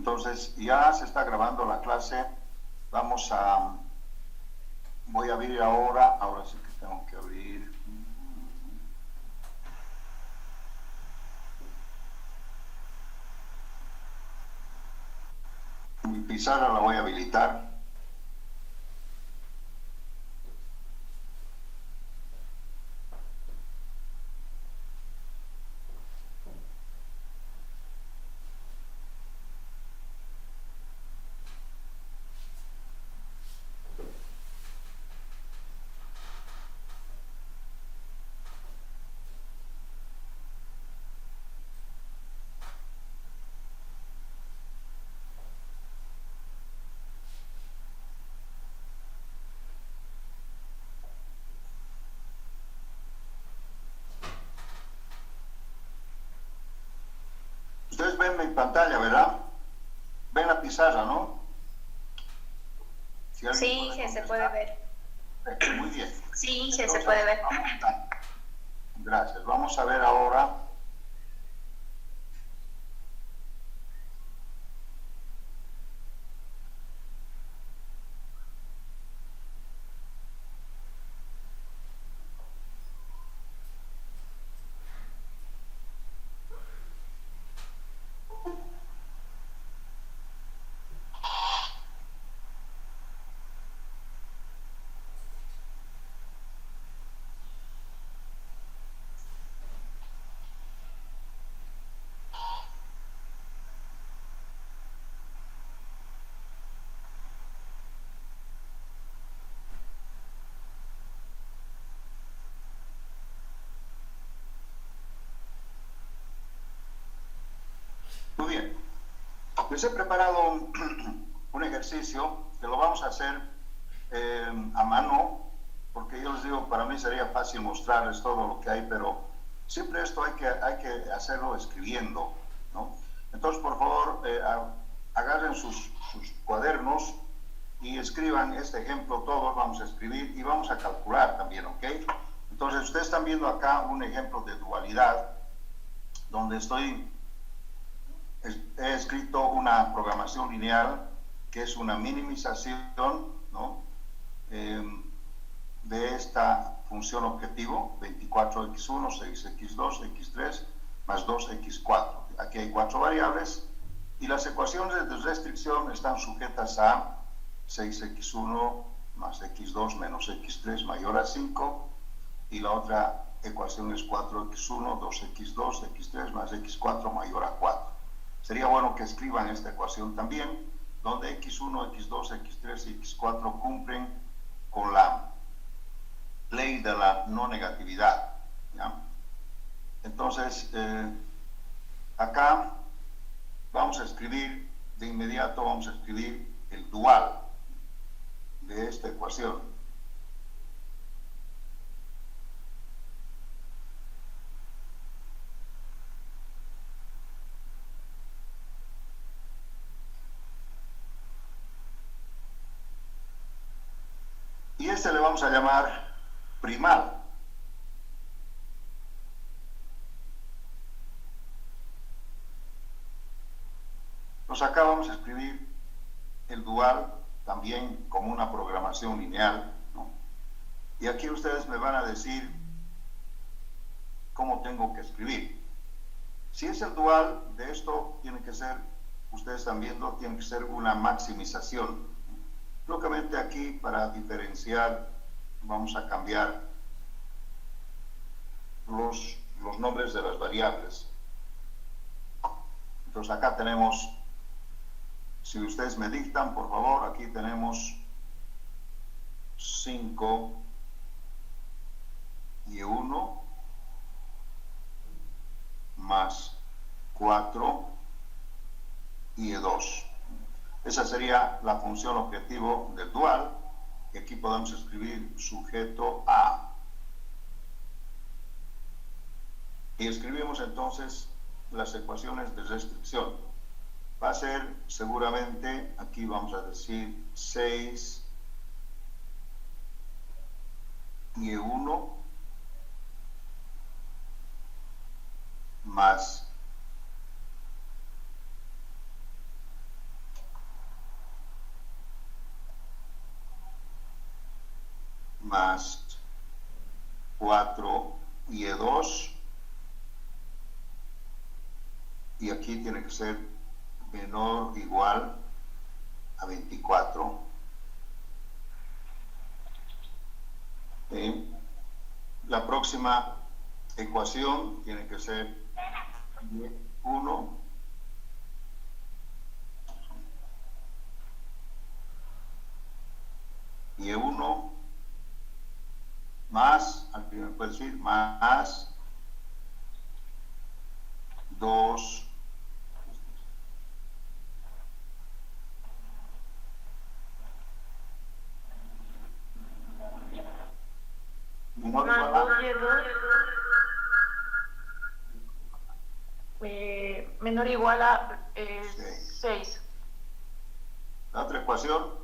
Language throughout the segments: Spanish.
Entonces, ya se está grabando la clase. Voy a abrir ahora sí que tengo que abrir. Mi pizarra la voy a habilitar. Ustedes ven mi pantalla, ¿verdad? Ven la pizarra, ¿no? Si sí, que se puede ver. Muy bien. Sí, que se puede ver. Gracias. Vamos a ver ahora. Muy bien. Les he preparado un ejercicio que lo vamos a hacer a mano, porque yo les digo, para mí sería fácil mostrarles todo lo que hay, pero siempre esto hay que hacerlo escribiendo, ¿no? Entonces, por favor, agarren sus cuadernos y escriban este ejemplo. Todos vamos a escribir y vamos a calcular también, ¿ok? Entonces, ustedes están viendo acá un ejemplo de dualidad, donde he escrito una programación lineal que es una minimización, ¿no? De esta función objetivo, 24x1, 6x2, x3, más 2x4. Aquí hay 4 variables y las ecuaciones de restricción están sujetas a 6x1 más x2 menos x3 mayor a 5, y la otra ecuación es 4x1, 2x2, x3 más x4 mayor a 4. Sería bueno que escriban esta ecuación también, donde x1, x2, x3 y x4 cumplen con la ley de la no negatividad, ¿ya? Entonces, acá vamos a escribir, de inmediato vamos a escribir el dual de esta ecuación. Y este le vamos a llamar primal. Pues acá vamos a escribir el dual también como una programación lineal, ¿no? Y aquí ustedes me van a decir cómo tengo que escribir. Si es el dual de esto, tiene que ser, ustedes están viendo, tiene que ser una maximización. Lógicamente aquí, para diferenciar, vamos a cambiar los nombres de las variables. Entonces acá tenemos, si ustedes me dictan, por favor, aquí tenemos 5 y 1 más 4 y 2. Esa sería la función objetivo del dual, y aquí podemos escribir sujeto A. Y escribimos entonces las ecuaciones de restricción. Va a ser seguramente, aquí vamos a decir 6 y 1 más más 4 y2, y aquí tiene que ser menor o igual a 24. La próxima ecuación tiene que ser 1 y1 más, al primero puede decir, más 2 menor o Más igual a 2 menor o igual a 6. la otra ecuación,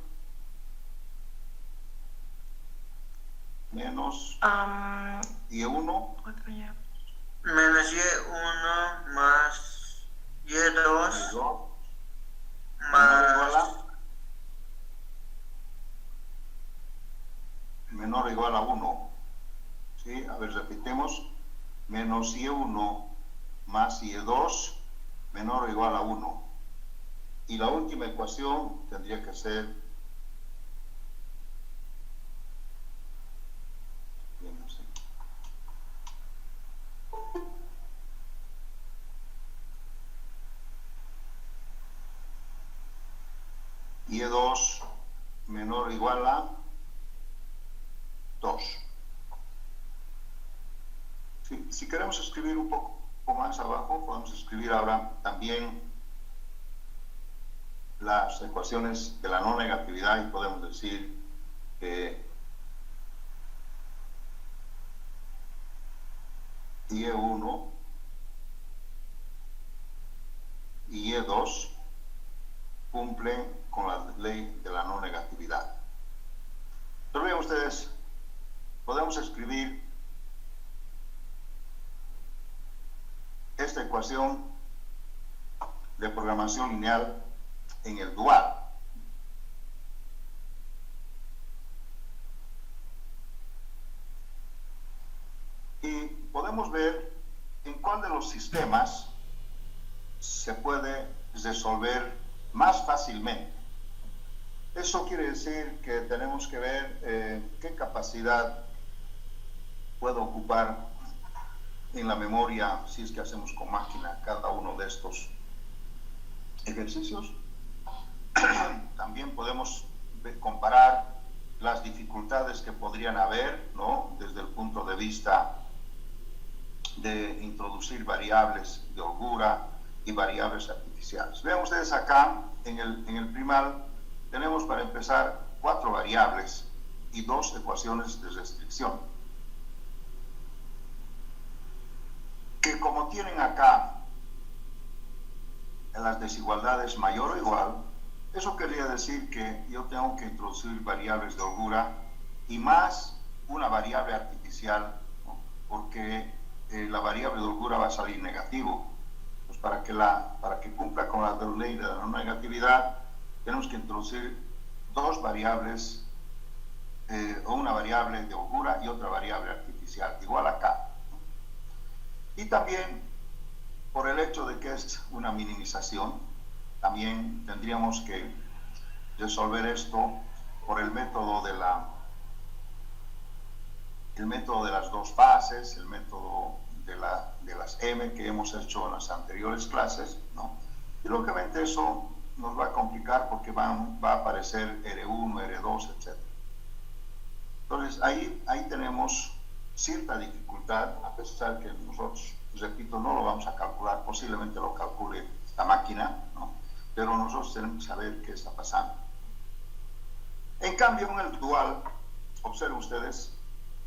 menos y1 Menos y1 más y2 menor o igual a 1. ¿Sí? A ver, repetimos. Menos y1 más y2 menor o igual a 1. Y la última ecuación tendría que ser y2 menor o igual a 2. Si queremos escribir un poco más abajo, podemos escribir ahora también las ecuaciones de la no negatividad, y podemos decir que y1 y y2 cumplen con la ley de la no negatividad. Pero vean ustedes, podemos escribir esta ecuación de programación lineal en el dual. Y podemos ver en cuál de los sistemas se puede resolver más fácilmente. Eso quiere decir que tenemos que ver qué capacidad puede ocupar en la memoria, si es que hacemos con máquina cada uno de estos ejercicios. También podemos comparar las dificultades que podrían haber, ¿no?, desde el punto de vista de introducir variables de holgura y variables artificiales. Vean ustedes acá, en el primal, tenemos para empezar 4 variables y 2 ecuaciones de restricción, que como tienen acá en las desigualdades mayor o igual, eso quería decir que yo tengo que introducir variables de holgura y más una variable artificial, ¿no?, porque la variable de holgura va a salir negativo. Pues para que cumpla con la ley de la no negatividad, tenemos que introducir 2 variables, o una variable de holgura y otra variable artificial, igual acá. Y también, por el hecho de que es una minimización, también tendríamos que resolver esto por el método de las 2 fases, el método de las M que hemos hecho en las anteriores clases, ¿no? Y lógicamente eso nos va a complicar porque va a aparecer R1, R2, etc. Entonces ahí tenemos cierta dificultad, a pesar que nosotros, repito, no lo vamos a calcular, posiblemente lo calcule la máquina, ¿no?, pero nosotros tenemos que saber qué está pasando. En cambio, en el dual, observen ustedes,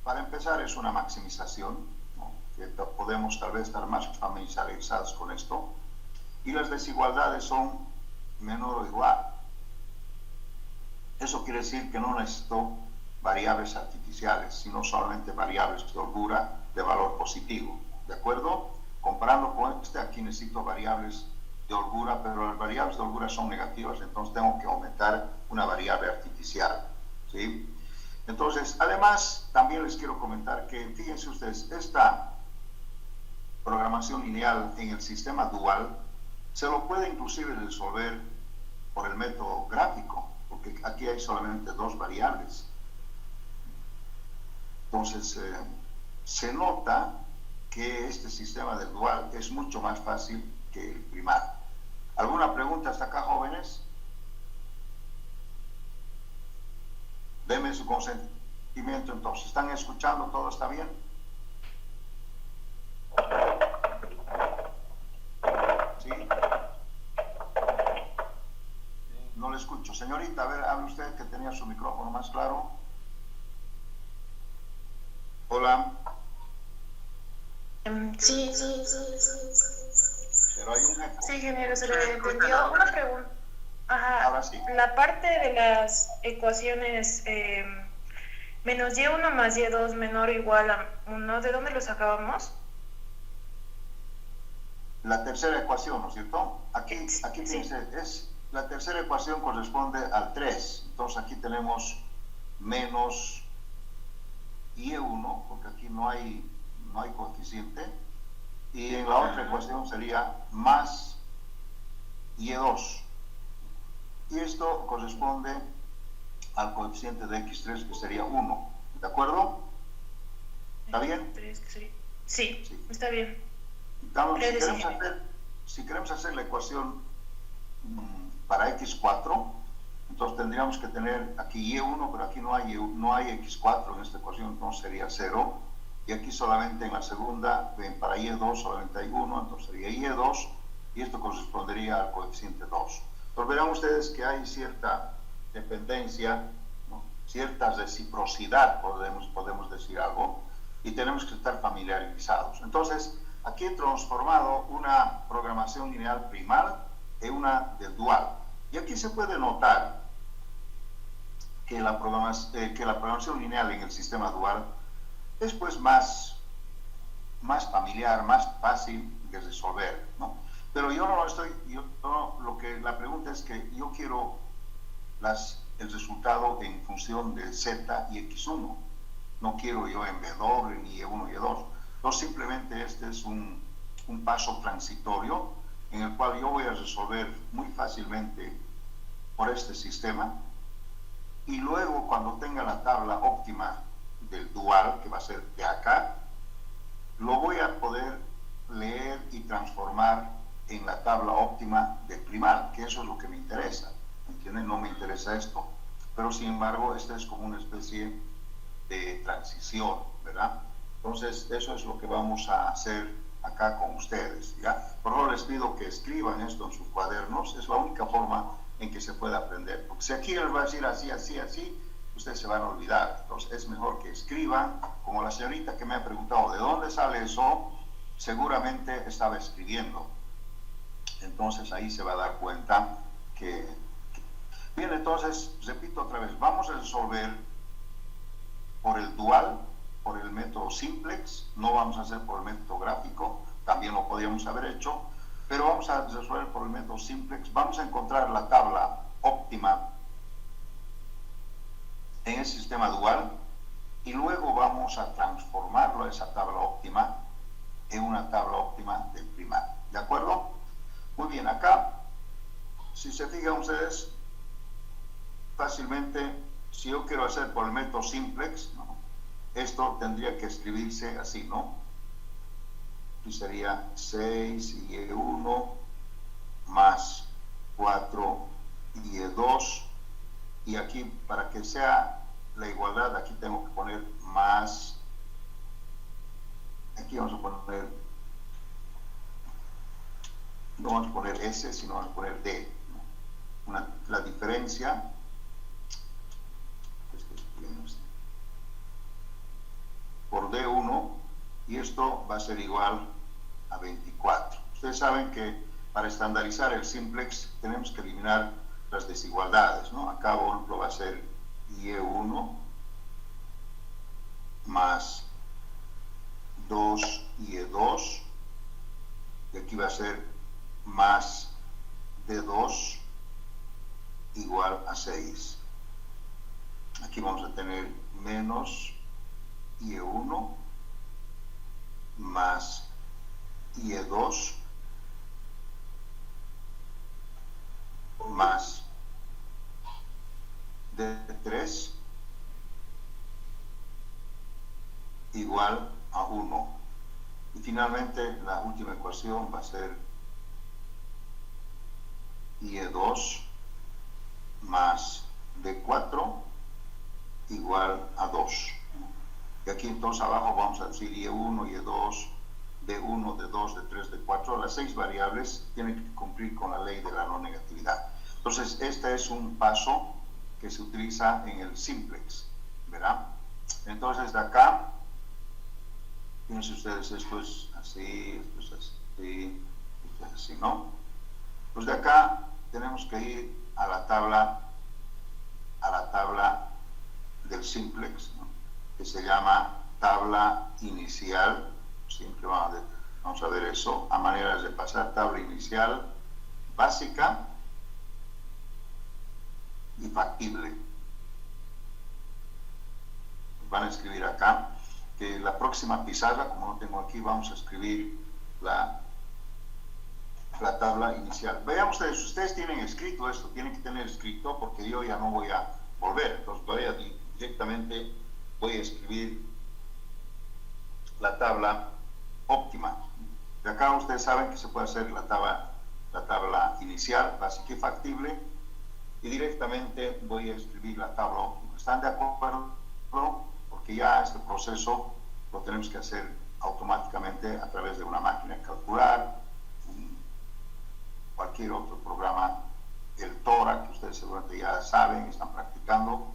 para empezar es una maximización, ¿no?, que podemos tal vez estar más familiarizados con esto, y las desigualdades son menor o igual. Eso quiere decir que no necesito variables artificiales, sino solamente variables de holgura de valor positivo, ¿de acuerdo? Comparando con aquí necesito variables de holgura, pero las variables de holgura son negativas, entonces tengo que aumentar una variable artificial, ¿sí? Entonces, además, también les quiero comentar que, fíjense ustedes, esta programación lineal en el sistema dual se lo puede inclusive resolver por el método gráfico, porque aquí hay solamente dos variables. Entonces, se nota que este sistema del dual es mucho más fácil que el primario. ¿Alguna pregunta hasta acá, jóvenes? Denme su consentimiento entonces. ¿Están escuchando? ¿Todo está bien? ¿Sí? No le escucho. Señorita, a ver, hable usted que tenía su micrófono más claro. Hola. Sí. Pero hay un eco. Sí, ingeniero, se le entendió. Una pregunta. Ajá. Ahora sí. La parte de las ecuaciones menos y1 más y2 menor o igual a 1, ¿de dónde lo sacábamos? La tercera ecuación, ¿no es cierto? Aquí Sí. fíjense, la tercera ecuación corresponde al 3. Entonces aquí tenemos menos y1, porque aquí no hay coeficiente. Y en la otra ecuación sería más y2. Y esto corresponde al coeficiente de x3, que sería 1. ¿De acuerdo? ¿Está bien? Sí, Sí. está bien. Entonces, si queremos hacer la ecuación para x4, entonces tendríamos que tener aquí y1, pero aquí no hay x4 en esta ecuación, entonces sería 0. Y aquí solamente en la segunda, para y2 solamente hay 1, entonces sería y2, y esto correspondería al coeficiente 2. Entonces verán ustedes que hay cierta dependencia, ¿no? Cierta reciprocidad, podemos decir algo, y tenemos que estar familiarizados. Entonces, aquí he transformado una programación lineal primal en una del dual. Y aquí se puede notar que la programación lineal en el sistema dual es pues más familiar, más fácil de resolver, ¿no? Pero la pregunta es que yo quiero el resultado en función de z y x1. No quiero yo en w, ni y1 y y2. Entonces simplemente este es un paso transitorio en el cual yo voy a resolver muy fácilmente por este sistema, y luego cuando tenga la tabla óptima del dual, que va a ser de acá, lo voy a poder leer y transformar en la tabla óptima del primal, que eso es lo que me interesa, ¿entienden? No me interesa esto, pero sin embargo esta es como una especie de transición, ¿verdad? Entonces eso es lo que vamos a hacer acá con ustedes, ¿ya? Por favor les pido que escriban esto en sus cuadernos, es la única forma en que se puede aprender, porque si aquí les va a decir así, ustedes se van a olvidar. Entonces es mejor que escriban, como la señorita que me ha preguntado de dónde sale eso, seguramente estaba escribiendo. Entonces ahí se va a dar cuenta que... Bien, entonces, repito otra vez, vamos a resolver por el dual, por el método simplex, no vamos a hacer por el método gráfico, también lo podríamos haber hecho, pero vamos a resolver por el método simplex. Vamos a encontrar la tabla óptima en el sistema dual y luego vamos a transformarlo, esa tabla óptima, en una tabla óptima del primal. ¿De acuerdo? Muy bien, acá, si se fijan ustedes, fácilmente, si yo quiero hacer por el método simplex, ¿no? Esto tendría que escribirse así, ¿no? Y sería 6 y1 más 4 y2, y aquí para que sea la igualdad aquí tengo que poner más, aquí vamos a poner, no vamos a poner S, sino vamos a poner D, ¿no? La diferencia por D1, y esto va a ser igual a 24. Ustedes saben que para estandarizar el simplex tenemos que eliminar las desigualdades, ¿no? Acá, por ejemplo, va a ser Y1 más 2 Y2, y aquí va a ser más D2 igual a 6. Aquí vamos a tener menos IE1 más IE2 más D3 igual a 1. Y finalmente la última ecuación va a ser IE2 más D4 igual a 2. Y aquí entonces abajo vamos a decir IE1, IE2, D1, D2, D3, D4. Las 6 variables tienen que cumplir con la ley de la no negatividad. Entonces este es un paso que se utiliza en el simplex, ¿verdad? Entonces de acá, fíjense ustedes, esto es así, esto es así, esto es así, ¿no? Pues de acá tenemos que ir a la tabla del simplex, ¿no? Que se llama tabla inicial. Siempre vamos a ver eso, a maneras de pasar tabla inicial básica y factible. Van a escribir acá que la próxima pizarra, como no tengo aquí, vamos a escribir la tabla inicial. Vean ustedes tienen escrito esto, tienen que tener escrito porque yo ya no voy a volver, entonces directamente voy a escribir la tabla óptima. De acá ustedes saben que se puede hacer la tabla inicial, básica y factible, y directamente voy a escribir la tabla óptima. ¿Están de acuerdo? Porque ya este proceso lo tenemos que hacer automáticamente a través de una máquina de calcular, cualquier otro programa, el TORA, que ustedes seguramente ya saben, están practicando,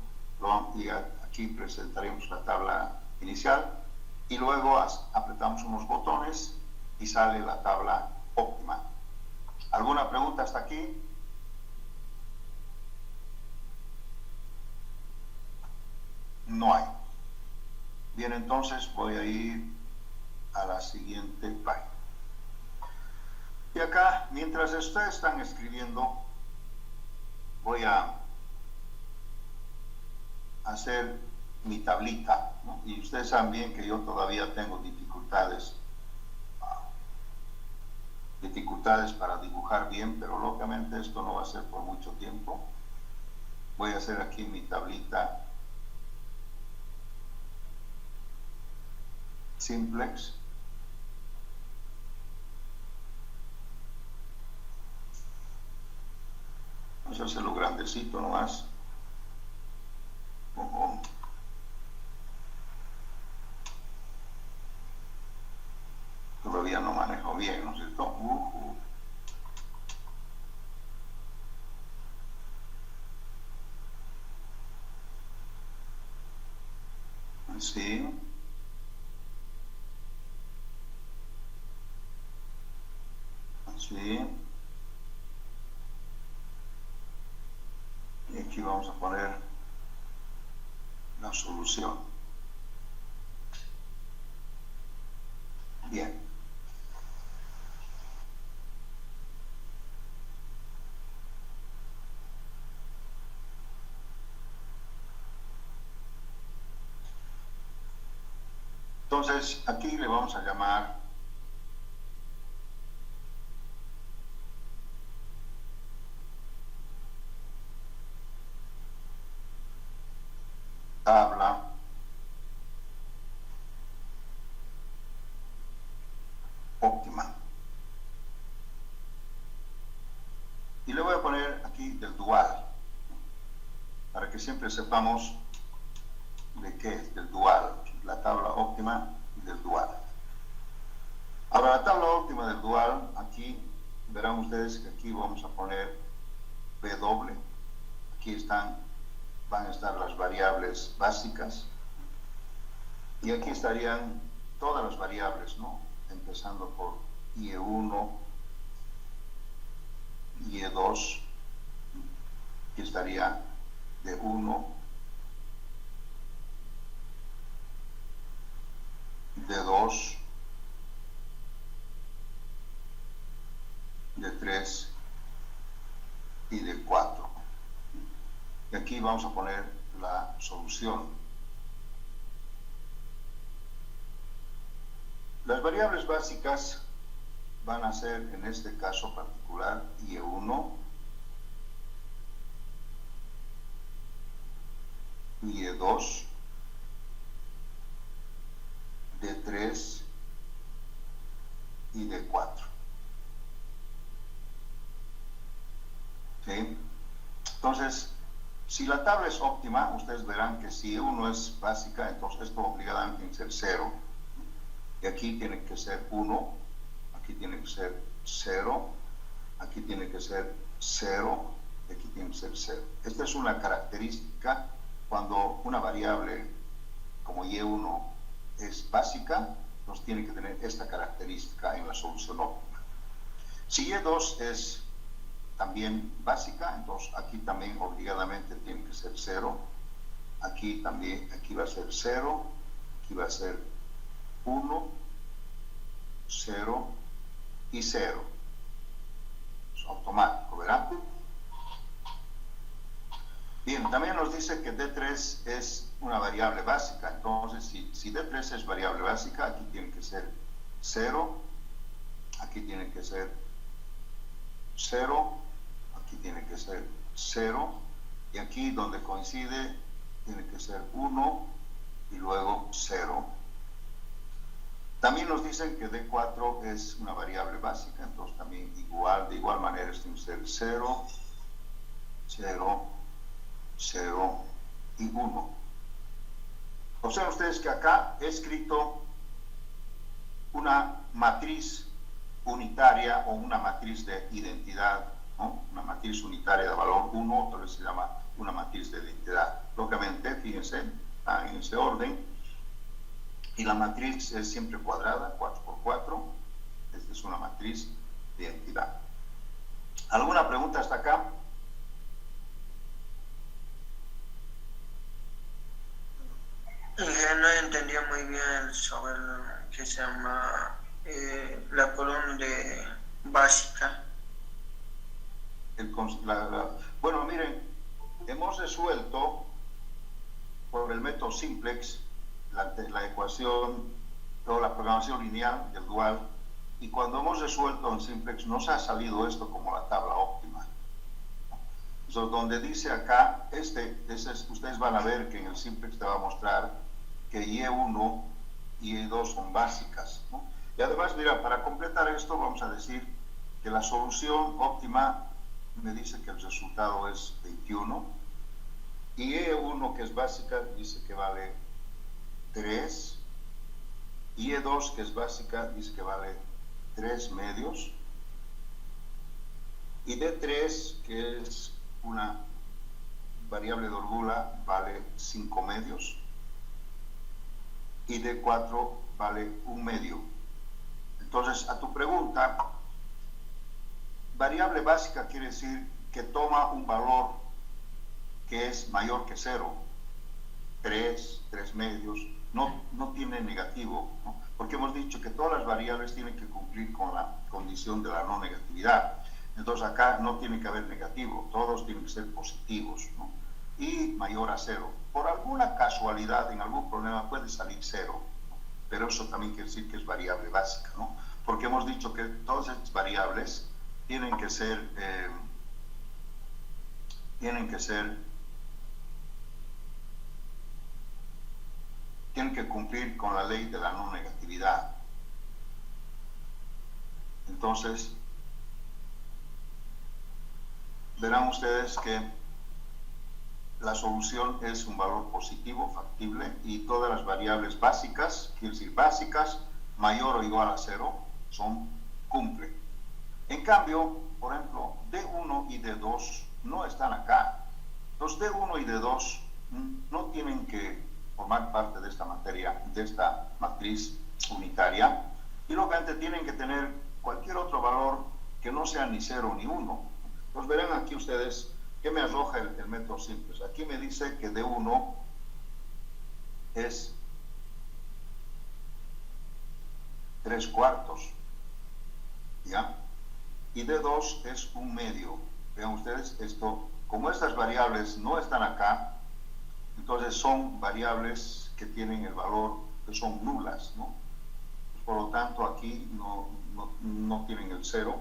y aquí presentaremos la tabla inicial, y luego apretamos unos botones y sale la tabla óptima. ¿Alguna pregunta hasta aquí? No hay. Bien, entonces voy a ir a la siguiente página. Y acá, mientras ustedes están escribiendo, voy a hacer mi tablita, ¿no? Y ustedes saben bien que yo todavía tengo dificultades para dibujar bien, pero lógicamente esto no va a ser por mucho tiempo. Voy a hacer aquí mi tablita simplex. Vamos a hacerlo grandecito nomás. Todavía no manejo bien, ¿no es cierto? Así. Así. Y aquí vamos a poner la solución. Bien. Entonces, aquí le vamos a llamar tabla óptima. Y le voy a poner aquí del dual, para que siempre sepamos de qué es, del dual, la tabla óptima del dual. Ahora, la tabla óptima del dual, aquí verán ustedes que aquí vamos a poner W. Aquí van a estar las variables básicas. Y aquí estarían todas las variables, ¿no? Empezando por IE1, IE2, aquí estaría D1, D2, D3 y D4. Y aquí vamos a poner la solución. Las variables básicas van a ser, en este caso particular, IE1, IE2, D3 y D4. ¿Sí? Entonces, si la tabla es óptima, ustedes verán que si E1 es básica, entonces esto obligadamente tiene que ser 0. Y aquí tiene que ser 1, aquí tiene que ser 0, aquí tiene que ser 0, y aquí tiene que ser 0. Esta es una característica cuando una variable como Y1 es básica, entonces tiene que tener esta característica en la solución óptima. Si Y2 es también básica, entonces aquí también obligadamente tiene que ser 0, aquí también, aquí va a ser 0, aquí va a ser 1, 0 y 0. Es automático, ¿verdad? Bien, también nos dice que D3 es una variable básica. Entonces, si D3 es variable básica, aquí tiene que ser 0, aquí tiene que ser 0, aquí tiene que ser 0, y aquí donde coincide tiene que ser 1 y luego 0. También nos dicen que D4 es una variable básica, entonces también de igual manera tiene que ser 0, 0, 0 y 1. Observen ustedes que acá he escrito una matriz unitaria o una matriz de identidad, ¿no? Una matriz unitaria de valor 1, otra vez se llama una matriz de identidad. Lógicamente, fíjense, está en ese orden. Y la matriz es siempre cuadrada, 4×4. Esta es una matriz de identidad. ¿Alguna pregunta hasta acá? Yo no entendí muy bien sobre lo que se llama la columna de básica. Bueno, miren, hemos resuelto por el método simplex la ecuación o la programación lineal del dual, y cuando hemos resuelto en simplex nos ha salido esto como la tabla óptima. Entonces, donde dice acá, ustedes van a ver que en el simplex te va a mostrar que Y1 y Y2 son básicas, ¿no? Y además, mira, para completar esto vamos a decir que la solución óptima me dice que el resultado es 21, y E1, que es básica, dice que vale 3, y E2, que es básica, dice que vale 3 medios, y D3, que es una variable de Holgula, vale 5 medios, y D4 vale 1 medio. Entonces, a tu pregunta, variable básica quiere decir que toma un valor que es mayor que 0, 3 medios, no tiene negativo, ¿no? Porque hemos dicho que todas las variables tienen que cumplir con la condición de la no negatividad. Entonces acá no tiene que haber negativo, todos tienen que ser positivos, ¿no? Y mayor a 0. Por alguna casualidad, en algún problema puede salir 0, ¿no? Pero eso también quiere decir que es variable básica, ¿no? Porque hemos dicho que todas estas variables tienen que cumplir con la ley de la no negatividad. Entonces, verán ustedes que la solución es un valor positivo, factible, y todas las variables básicas, quiere decir básicas, mayor o igual a 0, cumplen. En cambio, por ejemplo, D1 y D2 no están acá. Los D1 y D2 no tienen que formar parte de esta materia, de esta matriz unitaria, y lógicamente tienen que tener cualquier otro valor que no sea ni 0 ni 1. Pues verán aquí ustedes que me arroja el método simple. Aquí me dice que D1 es 3/4, ¿ya? Y D2 es 1 medio. Vean ustedes esto, como estas variables no están acá, Entonces son variables que tienen el valor, que son nulas, ¿no? Por lo tanto, aquí no tienen el 0.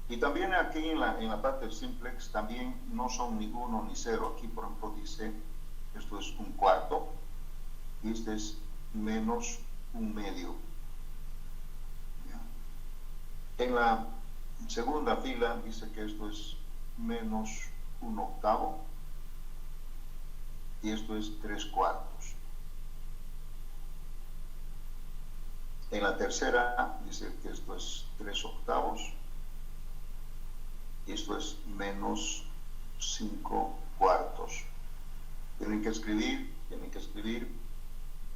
Y también aquí en la parte del simplex también no son ni 1 ni 0. Aquí, por ejemplo, dice, esto es 1/4 y este es menos 1/2. En la segunda fila dice que esto es menos 1/8 y esto es 3/4. En la tercera dice que esto es 3/8 y esto es menos 5/4. Tienen que escribir,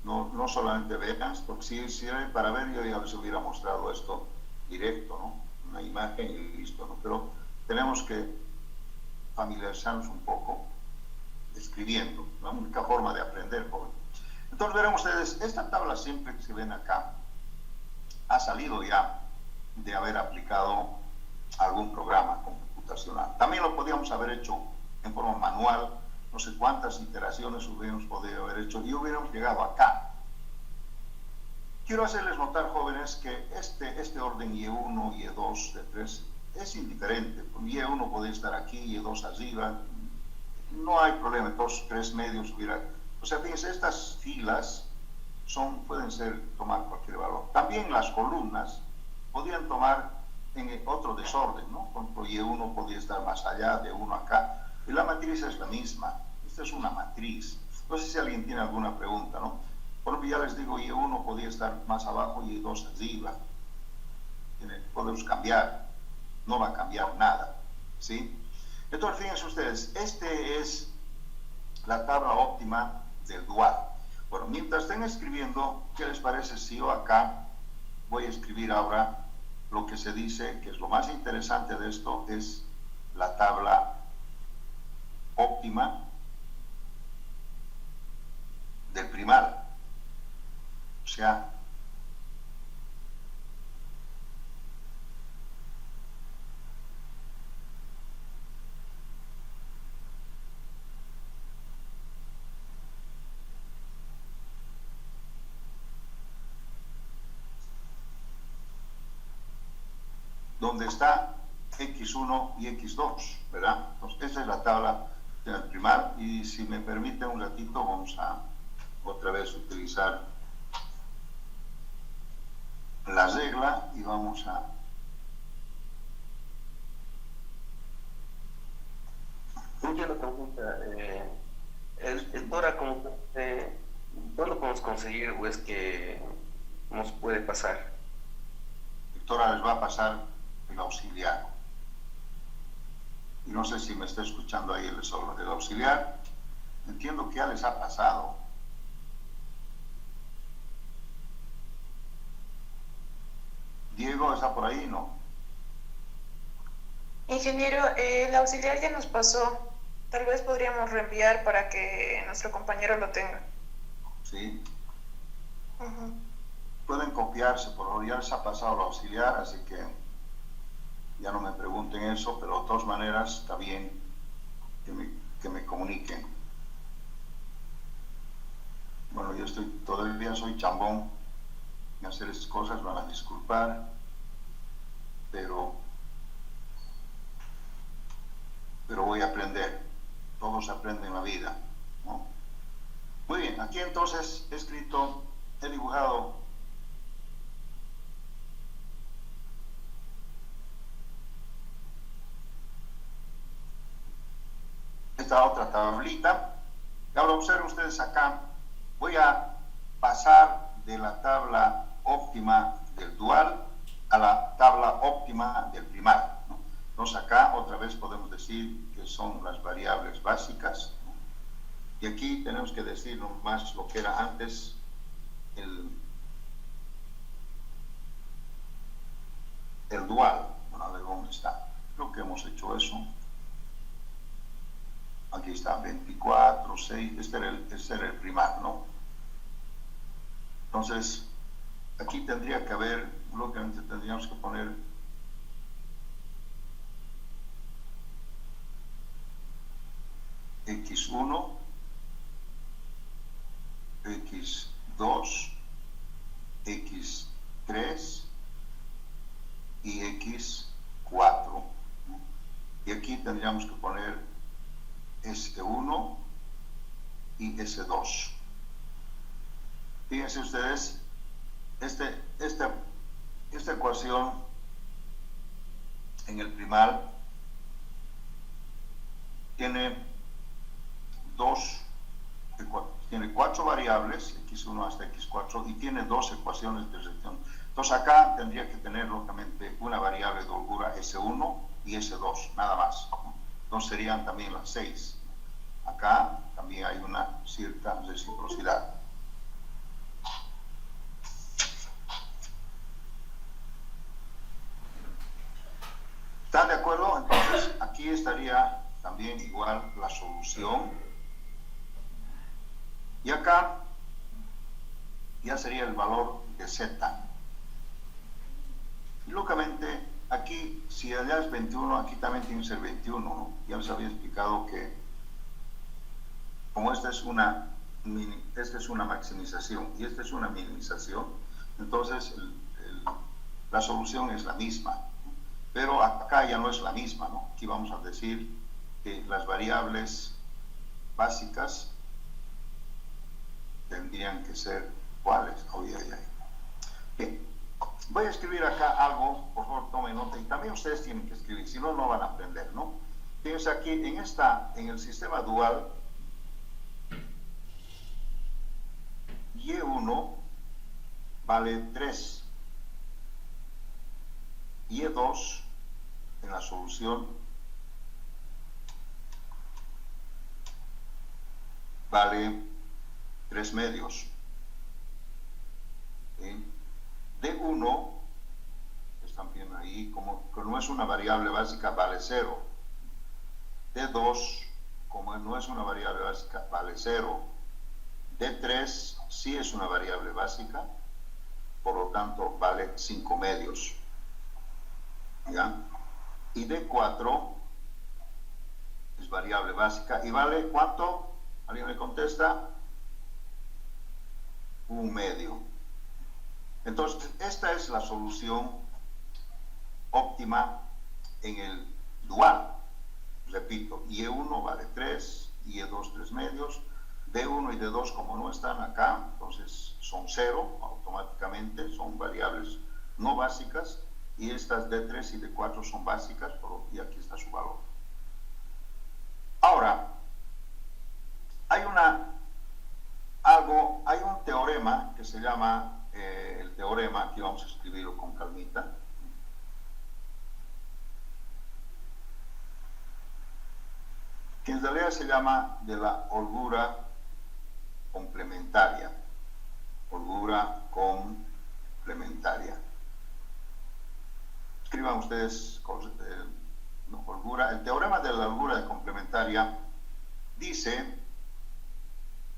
no solamente vean, porque si para ver yo ya les hubiera mostrado esto directo, ¿no? Una imagen y listo, ¿no? Pero tenemos que familiarizarnos un poco escribiendo, la única forma de aprender. Entonces verán ustedes, esta tabla simple que se ven acá ha salido ya de haber aplicado algún programa computacional. También lo podíamos haber hecho en forma manual, no sé cuántas iteraciones hubiéramos podido haber hecho y hubiéramos llegado acá. Quiero hacerles notar, jóvenes, que este orden Y1, Y2, Y3 es indiferente. Y1 podría estar aquí, Y2 arriba, no hay problema, 2, 3 medios hubiera... O sea, fíjense, estas filas pueden tomar cualquier valor. También las columnas podrían tomar en otro desorden, ¿no? Por ejemplo, Y1 podría estar más allá, de 1 acá, y la matriz es la misma. Esta es una matriz. No sé si alguien tiene alguna pregunta, ¿no? Por ejemplo, ya les digo, Y1 podría estar más abajo y Y2 arriba. Podemos cambiar, no va a cambiar nada, ¿sí? Entonces, fíjense ustedes, este es la tabla óptima del dual. Bueno, mientras estén escribiendo, ¿qué les parece si yo acá voy a escribir ahora lo que se dice, que es lo más interesante de esto, es la tabla óptima del primal? O sea, donde está X1 y X2, ¿verdad? Entonces, esa es la tabla del primal y si me permiten un ratito vamos a otra vez utilizar la regla y vamos a una pregunta. El Tora, ¿cuándo podemos conseguir o es que nos puede pasar? Víctora les va a pasar el auxiliar. Y no sé si me está escuchando ahí el auxiliar. Entiendo que ya les ha pasado. Diego, ¿está por ahí? No. Ingeniero, el auxiliar ya nos pasó. Tal vez podríamos reenviar para que nuestro compañero lo tenga. Sí. Uh-huh. Pueden copiarse, por favor, ya les ha pasado el auxiliar, así que ya no me pregunten eso, pero de todas maneras está bien que me comuniquen. Bueno, yo todavía soy chambón en hacer estas cosas, van a disculpar, pero voy a aprender. Todos aprenden la vida, ¿no? Muy bien, aquí entonces he dibujado esta otra tablita. Y ahora observen ustedes acá, voy a pasar de la tabla óptima del dual a la tabla óptima del primal, ¿no? Entonces acá otra vez podemos decir que son las variables básicas, ¿no? Y aquí tenemos que decir nomás lo que era antes el dual. Bueno, a ver dónde está. Creo que hemos hecho eso. Aquí está, 24, 6, este era el primal, ¿no? Entonces, aquí tendría que haber, lógicamente tendríamos que poner X1 tendríamos que poner S1 y S2. Fíjense ustedes, esta ecuación en el primal tiene tiene 4 variables, x1 hasta x4, y tiene 2 ecuaciones de restricción. Entonces acá tendría que tener lógicamente una variable de holgura S1 y S2, nada más. Entonces serían también las 6. Acá también hay una cierta reciprocidad. ¿Están de acuerdo? Entonces aquí estaría también igual la solución. Y acá ya sería el valor de z. Y lógicamente aquí, si allá es 21, aquí también tiene que ser 21, ¿no? Ya les había explicado que como esta es una maximización y esta es una minimización, entonces la solución es la misma. Pero acá ya no es la misma, ¿no? Aquí vamos a decir que las variables básicas tendrían que ser ¿cuáles? Bien, voy a escribir acá algo, por favor tomen nota, y también ustedes tienen que escribir, si no, no van a aprender, ¿no? Fíjense aquí, en el sistema dual, Y1 vale 3, Y2 en la solución vale 3 medios. ¿Sí? D1, están viendo ahí, como que no es una variable básica, vale 0. D2, como no es una variable básica, vale 0. D3 sí es una variable básica, por lo tanto vale 5 medios. ¿Ya? Y D4 es variable básica y vale ¿cuánto? ¿Alguien me contesta? 1 medio. Entonces, esta es la solución óptima en el dual. Repito, Y1 vale 3, Y2 3 medios, D1 y D2 como no están acá, entonces son 0 automáticamente, son variables no básicas, y estas D3 y D4 son básicas, y aquí está su valor. Ahora, hay un teorema que se llama el teorema, aquí vamos a escribirlo con calmita, que en realidad se llama de la holgura complementaria. Holgura complementaria. Escriban ustedes holgura. El teorema de la holgura complementaria dice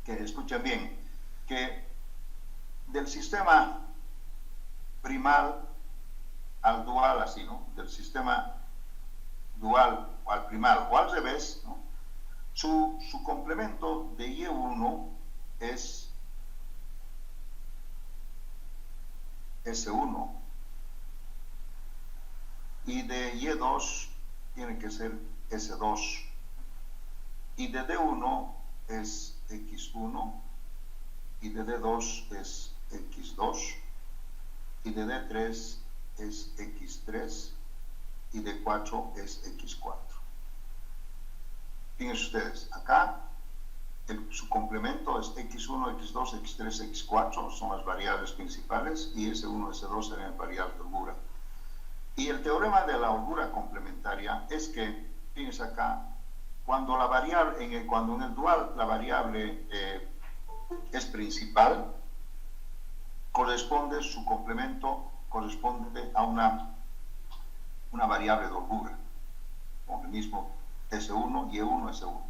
que, escuchen bien, que del sistema primal al dual, así, ¿no? Del sistema dual al primal o al revés, ¿no? Su complemento de Y1 es S1 y de Y2 tiene que ser S2 y de D1 es X1 y de D2 es X2 y de D3 es X3 y de 4 es X4. Fíjense ustedes, acá su complemento es X1, X2, X3, X4, son las variables principales, y S1, S2 serían variables de holgura. Y el teorema de la holgura complementaria es que, fíjense acá, cuando en el dual la variable es principal, su complemento corresponde a una variable de holgura, con el mismo S1, Y1, S1.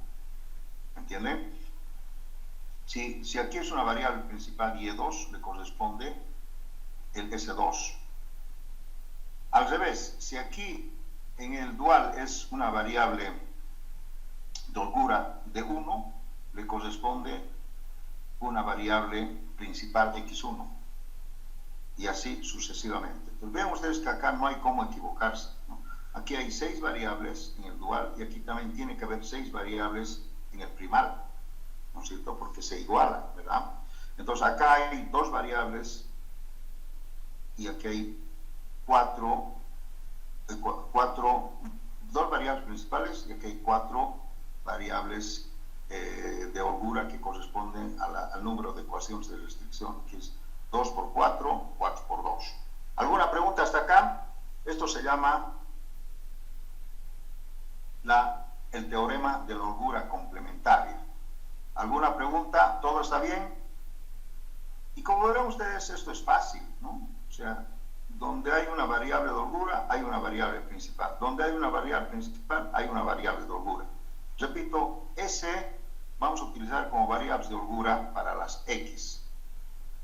¿Entienden? Si aquí es una variable principal Y2, le corresponde el S2. Al revés, si aquí en el dual es una variable de holgura de 1, le corresponde una variable principal X1. Y así sucesivamente. Entonces vean ustedes que acá no hay cómo equivocarse, ¿no? Aquí hay 6 variables en el dual y aquí también tiene que haber 6 variables en el primal, ¿no es cierto? Porque se igualan, ¿verdad? Entonces acá hay 2 variables y aquí hay 4, 2 variables principales y aquí hay 4 variables de holgura que corresponden al número de ecuaciones de restricción, que es 2 por 4, 4 por 2. ¿Alguna pregunta hasta acá? Esto se llama el teorema de la holgura complementaria. ¿Alguna pregunta? ¿Todo está bien? Y como verán ustedes, esto es fácil, ¿no? O sea, donde hay una variable de holgura, hay una variable principal. Donde hay una variable principal, hay una variable de holgura. Repito, S vamos a utilizar como variables de holgura para las X.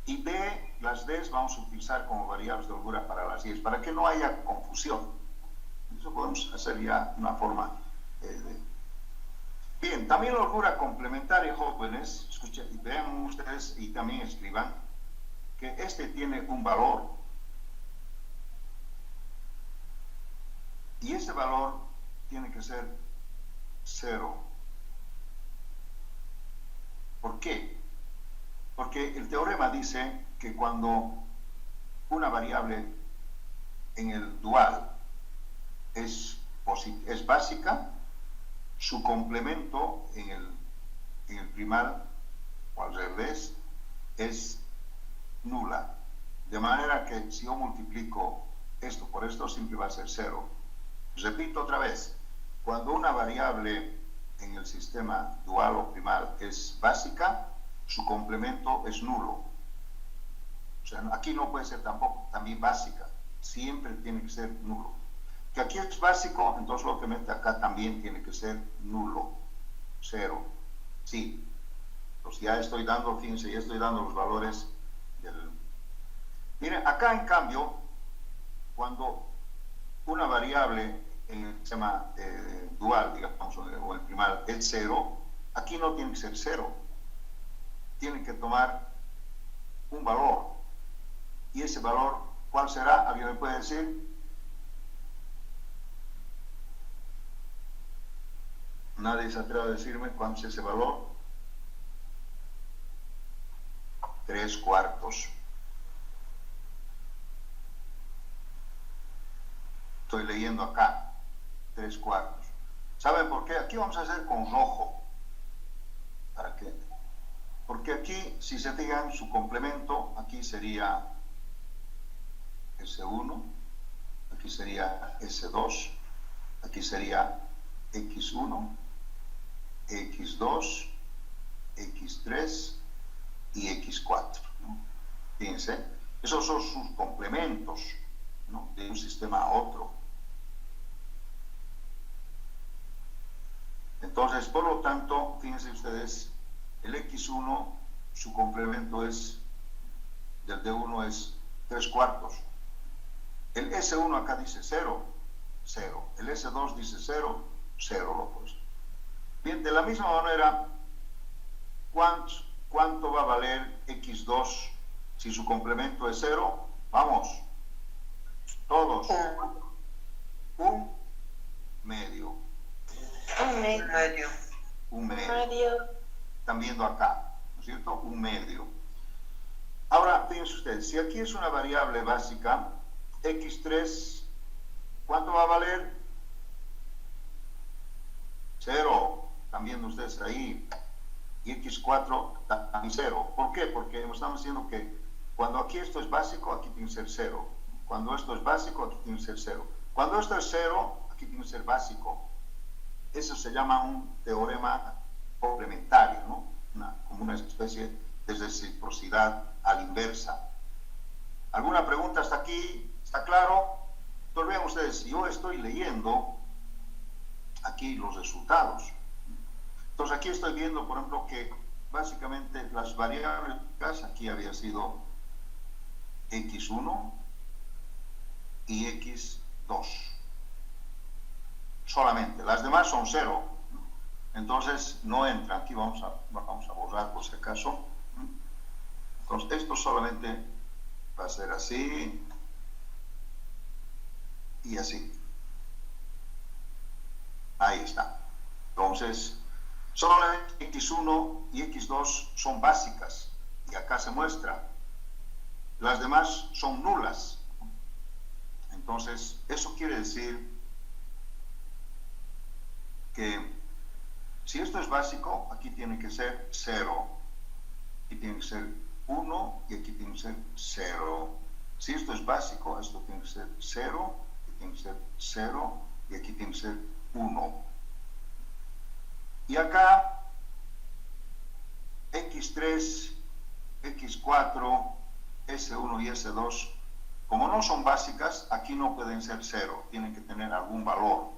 Y D, las Ds vamos a utilizar como variables de holgura para las Y, para que no haya confusión. Eso podemos hacer ya una forma Bien, también la holgura complementaria, jóvenes, escuchen, vean ustedes y también escriban que este tiene un valor y ese valor tiene que ser 0. ¿Por qué? Porque el teorema dice que cuando una variable en el dual es básica, su complemento en el primal o al revés es nula. De manera que si yo multiplico esto por esto, siempre va a ser 0. Repito otra vez, cuando una variable en el sistema dual o primal es básica, su complemento es nulo. O sea, aquí no puede ser tampoco también básica, siempre tiene que ser nulo. Que aquí es básico, entonces lo que mete acá también tiene que ser nulo, 0. Sí, pues ya estoy dando, fíjense, ya estoy dando los valores del... Miren, acá en cambio, cuando una variable en el sistema dual, digamos, o el primal es 0, aquí no tiene que ser 0. Tiene que tomar un valor. Y ese valor, ¿cuál será? ¿Alguien me puede decir? Nadie se atreve a decirme cuál es ese valor. 3/4. Estoy leyendo acá. 3/4. ¿Saben por qué? Aquí vamos a hacer con rojo. ¿Para qué? Porque aquí, si se fijan, su complemento, aquí sería S1, aquí sería S2, aquí sería X1, X2, X3 y X4, ¿no? Fíjense, esos son sus complementos, ¿no? De un sistema a otro. Entonces, por lo tanto, fíjense ustedes, el X1, su complemento es, del D1 es 3/4. El S1 acá dice 0, 0. El S2 dice 0, 0 lo pues. Bien, de la misma manera, ¿cuánto va a valer X2 si su complemento es 0? Vamos, todos. Un medio. Un medio. Están viendo acá, ¿no es cierto? Un medio. Ahora, fíjense ustedes, si aquí es una variable básica, X3, ¿cuánto va a valer? 0. Están viendo ustedes ahí. Y X4 también 0. ¿Por qué? Porque estamos diciendo que cuando aquí esto es básico, aquí tiene que ser 0. Cuando esto es básico, aquí tiene que ser 0. Cuando esto es 0, aquí tiene que ser básico. Eso se llama un teorema complementario, ¿no? Como una especie de reciprocidad a la inversa. ¿Alguna pregunta hasta aquí? ¿Está claro? Entonces vean ustedes, yo estoy leyendo aquí los resultados. Entonces aquí estoy viendo, por ejemplo, que básicamente las variables, aquí había sido X1 y X2. Solamente. Las demás son 0. Entonces no entra. Aquí vamos a borrar por si acaso. Entonces esto solamente va a ser así y así. Ahí está. Entonces, solamente x1 y x2 son básicas, y acá se muestra. Las demás son nulas. Entonces, eso quiere decir que si esto es básico, aquí tiene que ser 0, aquí tiene que ser 1 y aquí tiene que ser 0. Si esto es básico, esto tiene que ser 0, aquí tiene que ser 0 y aquí tiene que ser 1. Y acá, x3, x4, S1 y S2, como no son básicas, aquí no pueden ser 0, tienen que tener algún valor.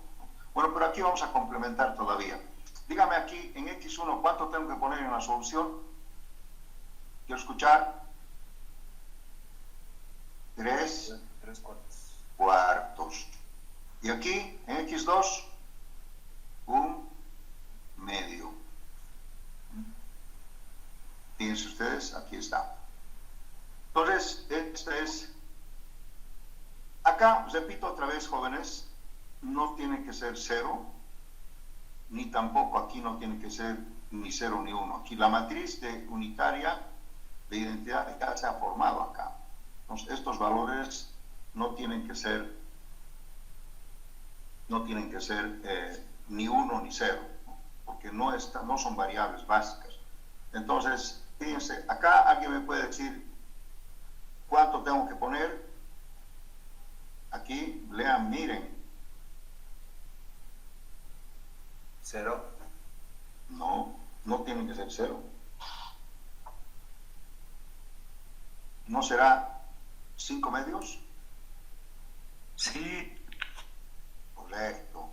Bueno, pero aquí vamos a complementar todavía. Dígame aquí, en x1, ¿cuánto tengo que poner en la solución? Quiero escuchar. 3 cuartos. Y aquí, en x2, 1 medio. Fíjense ustedes, aquí está. Entonces, esta es... Acá, repito otra vez, jóvenes, no tiene que ser 0, ni tampoco aquí no tiene que ser ni 0 ni 1. Aquí la matriz unitaria de identidad ya se ha formado acá. Entonces, estos valores no tienen que ser ni 1 ni 0, ¿no? Porque no son variables básicas. Entonces, fíjense, acá alguien me puede decir cuánto tengo que poner. Aquí, lean, miren. 0. No tiene que ser 0. ¿No será 5 medios? Sí. Correcto.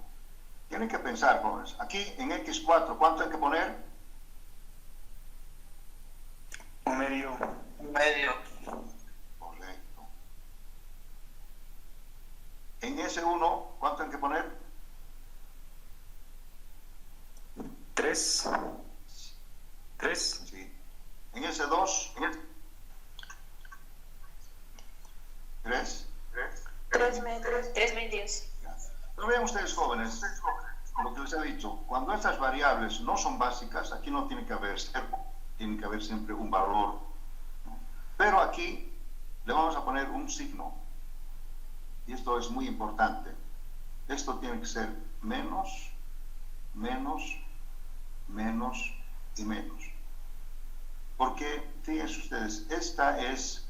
Tienen que pensar, jóvenes. Aquí en x4, ¿cuánto hay que poner? 1 medio. Correcto. En S1, ¿cuánto hay que poner? 3. Sí. En S2, 3. 3 medios. 3 medios. Pero vean ustedes, jóvenes, lo que les he dicho, cuando estas variables no son básicas, aquí no tiene que haber 0, tiene que haber siempre un valor, ¿no? Pero aquí le vamos a poner un signo, y esto es muy importante. Esto tiene que ser menos, menos, menos y menos. Porque, fíjense ustedes, esta es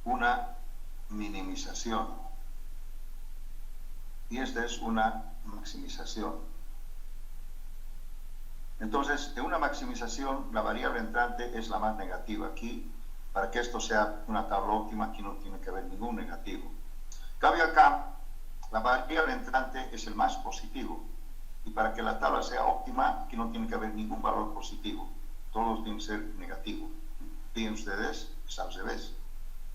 una minimización. Y esta es una maximización. Entonces, en una maximización, la variable entrante es la más negativa. Aquí, para que esto sea una tabla óptima, aquí no tiene que haber ningún negativo. En cambio acá, la variable entrante es el más positivo. Y para que la tabla sea óptima, aquí no tiene que haber ningún valor positivo. Todos tienen que ser negativos. Fíjense ustedes, es al revés.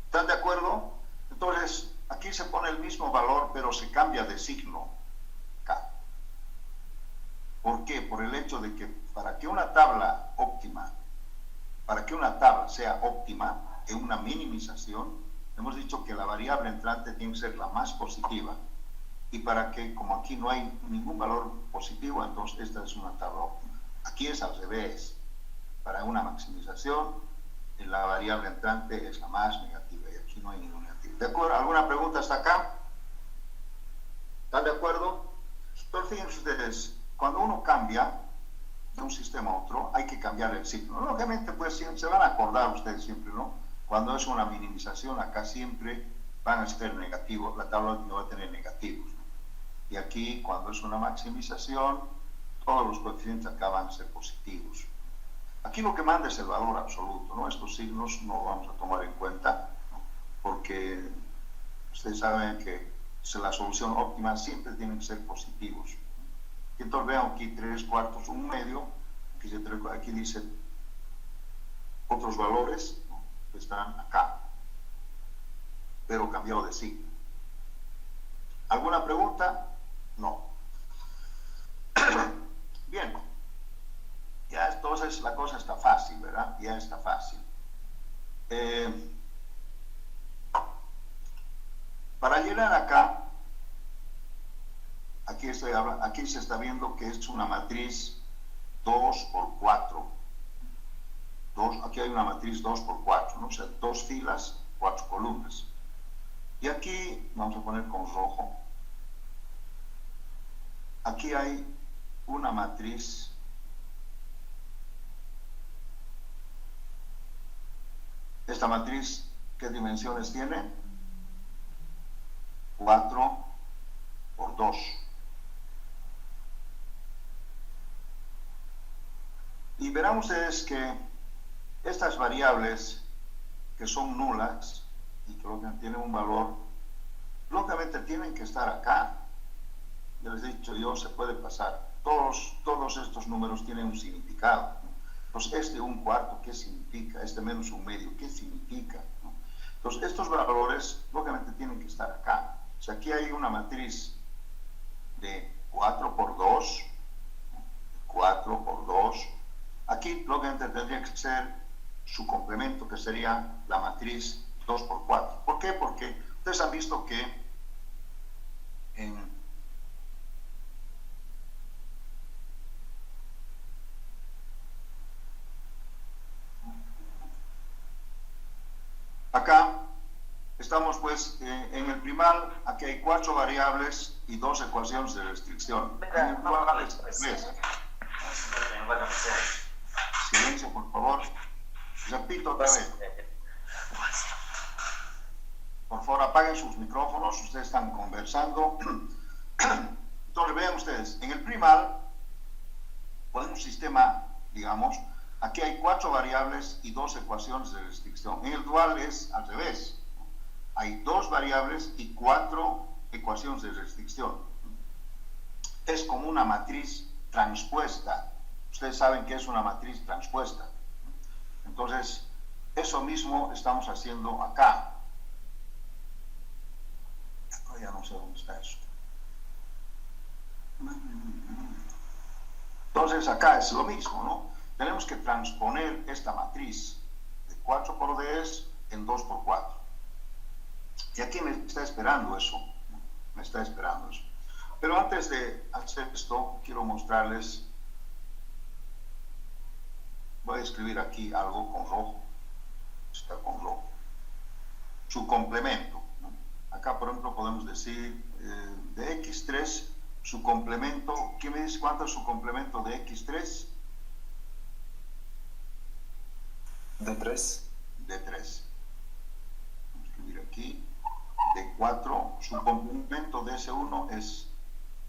¿Están de acuerdo? Entonces, aquí se pone el mismo valor, pero se cambia de signo. Acá. ¿Por qué? Por el hecho de que para que una tabla sea óptima en una minimización, hemos dicho que la variable entrante tiene que ser la más positiva. Y para que, como aquí no hay ningún valor positivo, entonces esta es una tabla óptima. Aquí es al revés. Para una maximización, la variable entrante es la más negativa y aquí no hay ningún negativo. ¿De acuerdo? ¿Alguna pregunta hasta acá? ¿Están de acuerdo? Entonces, fíjense ustedes, cuando uno cambia de un sistema a otro, hay que cambiar el signo. Lógicamente, pues se van a acordar ustedes siempre, ¿no? Cuando es una minimización, acá siempre van a ser negativos, la tabla no va a tener negativos, ¿no? Y aquí, cuando es una maximización, todos los coeficientes acá van a ser positivos. Aquí lo que manda es el valor absoluto, ¿no? Estos signos no los vamos a tomar en cuenta, ¿no? Porque ustedes saben que la solución óptima siempre tienen que ser positivos. Entonces vean aquí 3 cuartos, 1 medio, aquí dice otros valores, ¿no? Que están acá, pero cambiado de signo. ¿Alguna pregunta? No. Bien. Ya entonces la cosa está fácil, ¿verdad? Ya está fácil. Para llenar aquí aquí se está viendo que es una matriz 2 por 4. Aquí hay una matriz 2 por 4, ¿no? O sea, 2 filas, 4 columnas. Y aquí, vamos a poner con rojo, aquí hay una matriz esta matriz, ¿qué dimensiones tiene? 4 por 2. Y verán ustedes que estas variables que son nulas y que tienen un valor, lógicamente tienen que estar acá. Ya les he dicho yo, se puede pasar. Todos estos números tienen un significado, ¿no? Entonces, este 1/4, ¿qué significa? Este menos 1/2, ¿qué significa? ¿No? Entonces, estos valores, lógicamente, tienen que estar acá. O sea, aquí hay una matriz de 4 por 2, 4 por 2. Aquí, lógicamente, tendría que ser su complemento, que sería la matriz 2 por 4. ¿Por qué? Porque ustedes han visto que acá estamos pues en el primal, aquí hay 4 variables y 2 ecuaciones de restricción. En el dual es 3. Silencio, por favor. Repito otra vez. Por favor, apaguen sus micrófonos, ustedes están conversando. Entonces, vean ustedes, en el primal, pues un sistema, digamos, aquí hay 4 variables y 2 ecuaciones de restricción. En el dual es al revés. Hay 2 variables y 4 ecuaciones de restricción. Es como una matriz transpuesta. Ustedes saben que es una matriz transpuesta. Entonces, eso mismo estamos haciendo acá. Ya no sé dónde está eso. Entonces, acá es lo mismo, ¿no? Tenemos que transponer esta matriz de 4 por 10 en 2 por 4. Y aquí me está esperando eso, ¿no? Me está esperando eso. Pero antes de hacer esto, quiero mostrarles, voy a escribir aquí algo con rojo, está con rojo, su complemento, ¿no? Acá, por ejemplo, podemos decir de x3, su complemento, ¿quién me dice cuánto es su complemento de x3? De 3. De 3. Vamos a escribir aquí. De 4, su complemento de S1 es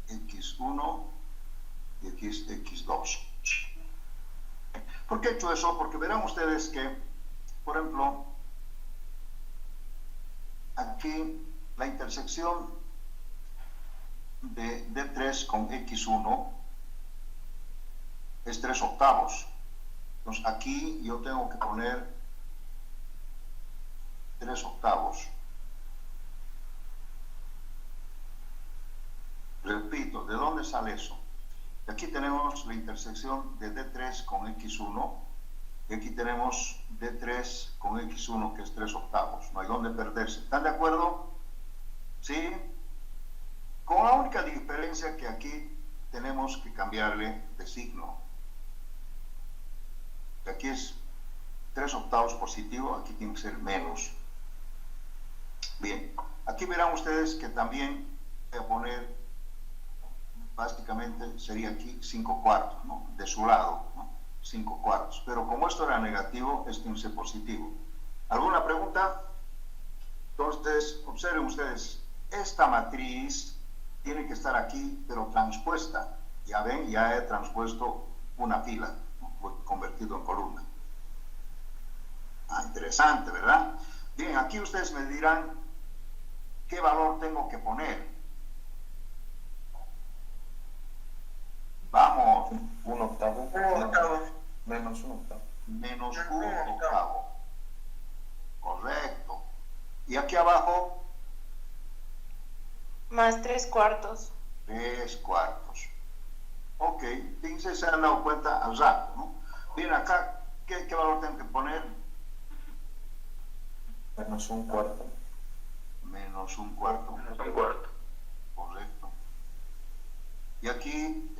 x1 y aquí es x2. ¿Por qué he hecho eso? Porque verán ustedes que, por ejemplo, aquí la intersección de D3 con x1 es 3 octavos. Entonces aquí yo tengo que poner 3 octavos. Repito, ¿de dónde sale eso? Aquí tenemos la intersección de D3 con X1 y aquí tenemos D3 con X1, que es 3 octavos. No hay dónde perderse. ¿Están de acuerdo? ¿Sí? Con la única diferencia que aquí tenemos que cambiarle de signo. Aquí es 3 octavos positivo, aquí tiene que ser menos. Bien, aquí verán ustedes que también voy a poner, básicamente sería aquí 5 cuartos, ¿no? De su lado, ¿no? 5 cuartos. Pero como esto era negativo, esto tiene que ser positivo. ¿Alguna pregunta? Entonces, observen ustedes, esta matriz tiene que estar aquí, pero transpuesta. Ya ven, ya he transpuesto una fila, ¿no? Convertido en columna. Ah, interesante, ¿verdad? Bien, aquí ustedes me dirán qué valor tengo que poner. Vamos. 1 octavo. 1 octavo. Menos 1 octavo. Menos 1 octavo. Correcto. Y aquí abajo, Más 3 cuartos. 3 cuartos. Ok, fíjense, se han dado cuenta al rato, ¿no? Bien, acá, ¿qué valor tengo que poner? Menos 1 cuarto. Menos 1 cuarto. Menos 1 cuarto. Correcto. Y aquí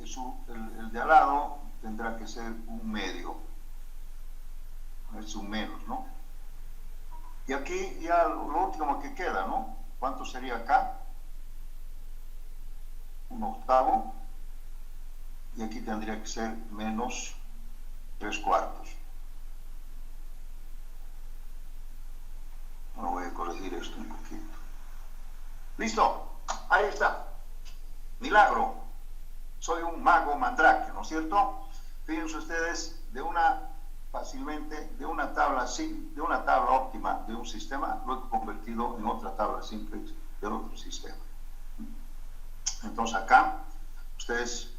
el de al lado tendrá que ser un medio. Es un menos, ¿no? Y aquí ya lo último que queda, ¿no? ¿Cuánto sería acá? Un octavo. Y aquí tendría que ser menos 3/4. Ahora voy a corregir esto un poquito. ¡Listo! Ahí está. Milagro. Soy un mago mandrake, ¿no es cierto? Fíjense ustedes, de una tabla óptima de un sistema, lo he convertido en otra tabla simple de otro sistema. Entonces acá, ustedes,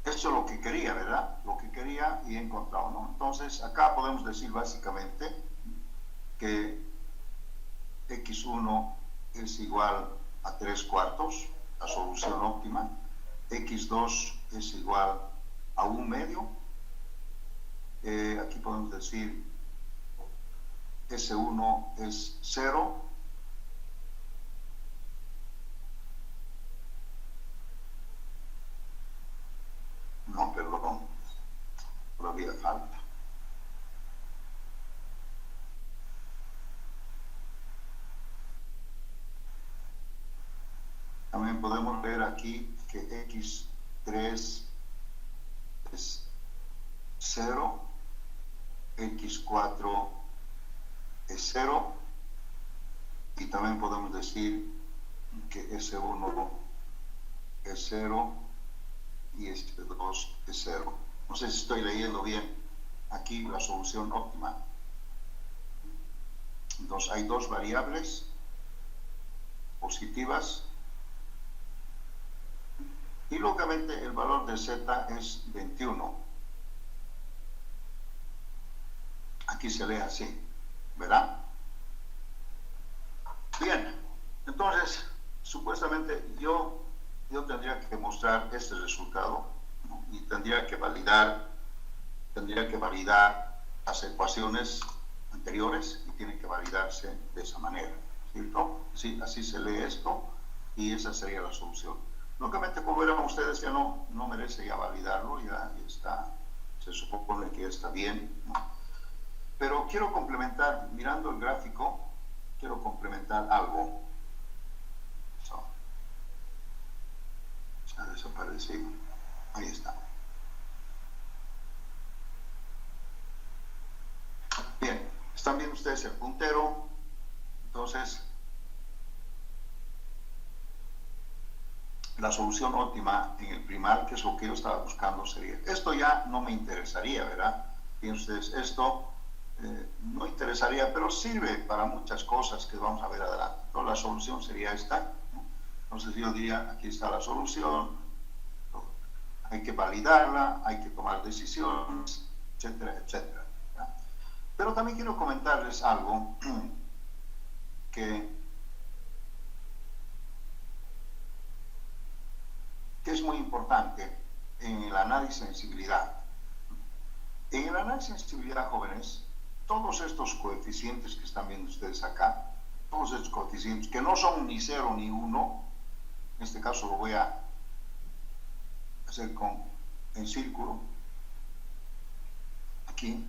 esto es lo que quería, ¿verdad? Lo que quería y he encontrado, ¿no? Entonces acá podemos decir básicamente que x1 es igual a 3/4, la solución óptima, x2 es igual a 1/2, aquí podemos decir S1 es 0, no, perdón, todavía falta. También podemos ver aquí que x3 es 0, x4 es 0, y también podemos decir que S1 es 0 y S2 es 0. No sé si estoy leyendo bien aquí la solución óptima. Entonces hay dos variables positivas y lógicamente el valor de z es 21. Aquí se lee así, ¿verdad? Bien, entonces supuestamente yo tendría que mostrar este resultado, ¿no? Y tendría que validar las ecuaciones anteriores y tiene que validarse de esa manera, ¿cierto? Sí, así se lee esto y esa sería la solución. Lógicamente, como verán ustedes, ya no merece ya validarlo, ya está, se supone que ya está bien, ¿no? Pero quiero complementar, mirando el gráfico, quiero complementar algo. Se ha desaparecido. Ahí está. Bien, están viendo ustedes el puntero. Entonces, la solución óptima en el primal, que es lo que yo estaba buscando, sería. Esto ya no me interesaría, ¿verdad? Fíjense ustedes, esto no interesaría, pero sirve para muchas cosas que vamos a ver adelante. Entonces, la solución sería esta, ¿no? Entonces yo diría, aquí está la solución, hay que validarla, hay que tomar decisiones, etcétera, etcétera, ¿verdad? Pero también quiero comentarles algo que es muy importante en el análisis de sensibilidad. En el análisis de sensibilidad, jóvenes, todos estos coeficientes que están viendo ustedes acá, todos estos coeficientes que no son ni 0 ni 1, en este caso lo voy a hacer en círculo, aquí,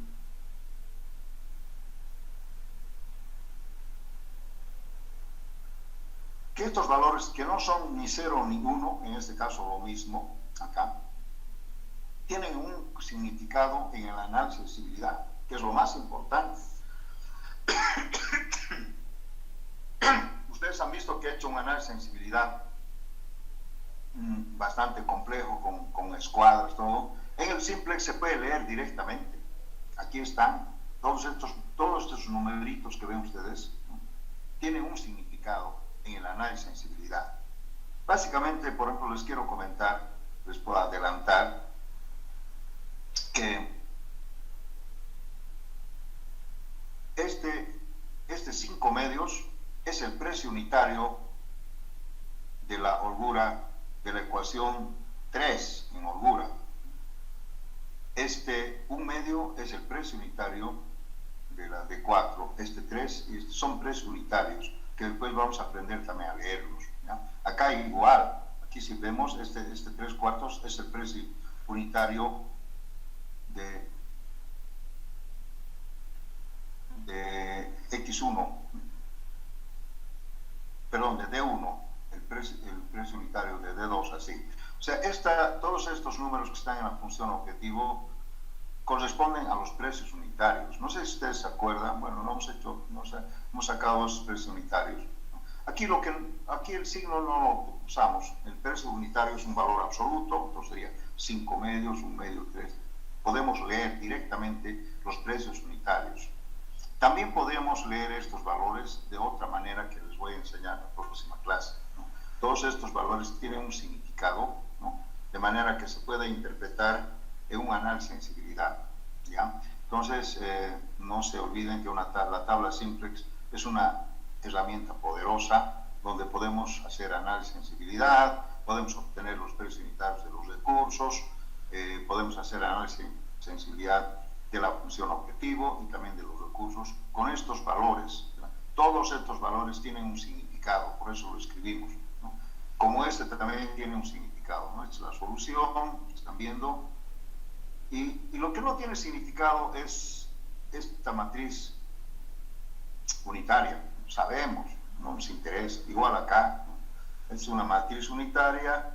que estos valores que no son ni 0 ni 1, en este caso lo mismo, acá, tienen un significado en el análisis de sensibilidad, que es lo más importante. Ustedes han visto que he hecho un análisis de sensibilidad bastante complejo, con escuadras, todo. En el simplex se puede leer directamente. Aquí están todos estos numeritos que ven ustedes, ¿no? Tienen un significado en el análisis de sensibilidad. Básicamente, por ejemplo, les quiero comentar, les puedo adelantar que este 5 medios es el precio unitario de la holgura, de la ecuación 3 en holgura. Este 1 medio es el precio unitario de la de 4, este 3, y son precios unitarios, que después vamos a aprender también a leerlos, ¿ya? Acá igual, aquí Aquí si vemos, este 3/4 es el precio unitario de X1, perdón, de D1, el precio unitario de D2, así. O sea, todos estos números que están en la función objetivo corresponden a los precios unitarios. No sé si ustedes se acuerdan, bueno, hemos sacado esos precios unitarios. Aquí el signo no lo usamos. El precio unitario es un valor absoluto, entonces sería 5 medios, 1 medio, 3. Podemos leer directamente los precios unitarios. También podemos leer estos valores de otra manera que les voy a enseñar en la próxima clase, ¿no? Todos estos valores tienen un significado, ¿no? De manera que se puede interpretar en un análisis de sensibilidad, ¿ya? Entonces, no se olviden que la tabla simplex es una herramienta poderosa donde podemos hacer análisis de sensibilidad, podemos obtener los precios unitarios de los recursos, podemos hacer análisis de sensibilidad de la función objetivo y también de los recursos con estos valores, ¿verdad? Todos estos valores tienen un significado, por eso lo escribimos, ¿no? Como este también tiene un significado, ¿no? Esta es la solución, están viendo, y lo que no tiene significado es esta matriz unitaria. Sabemos, no nos interesa, igual acá, ¿no? Es una matriz unitaria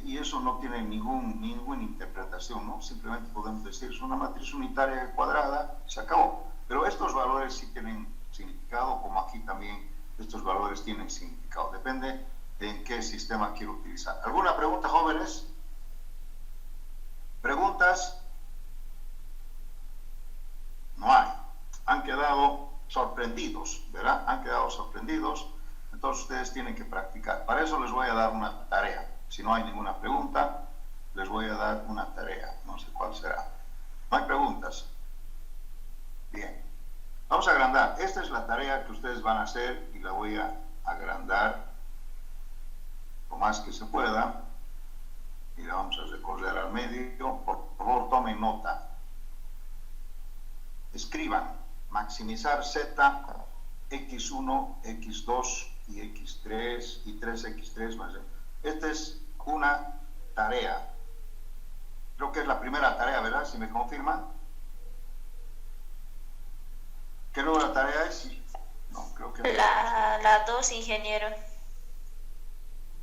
y eso no tiene ninguna interpretación, ¿no? Simplemente podemos decir, es una matriz unitaria cuadrada, se acabó. Pero estos valores sí tienen significado, como aquí también estos valores tienen significado. Depende de en qué sistema quiero utilizar. ¿Alguna pregunta, jóvenes? ¿Preguntas? No hay. Han quedado sorprendidos, ¿verdad? Han quedado sorprendidos. Entonces ustedes tienen que practicar. Para eso les voy a dar una tarea. Si no hay ninguna pregunta, les voy a dar una tarea. No sé cuál será. ¿No hay preguntas? Bien. Vamos a agrandar. Esta es la tarea que ustedes van a hacer y la voy a agrandar lo más que se pueda. Y la vamos a recorrer al medio. Por favor, tomen nota. Escriban. Maximizar Z, X1, X2 y X3 y 3X3 más. Esta es una tarea. Creo que es la primera tarea, ¿verdad? Si me confirman. ¿Qué número de tarea es? No, creo que no. La 2, ingeniero.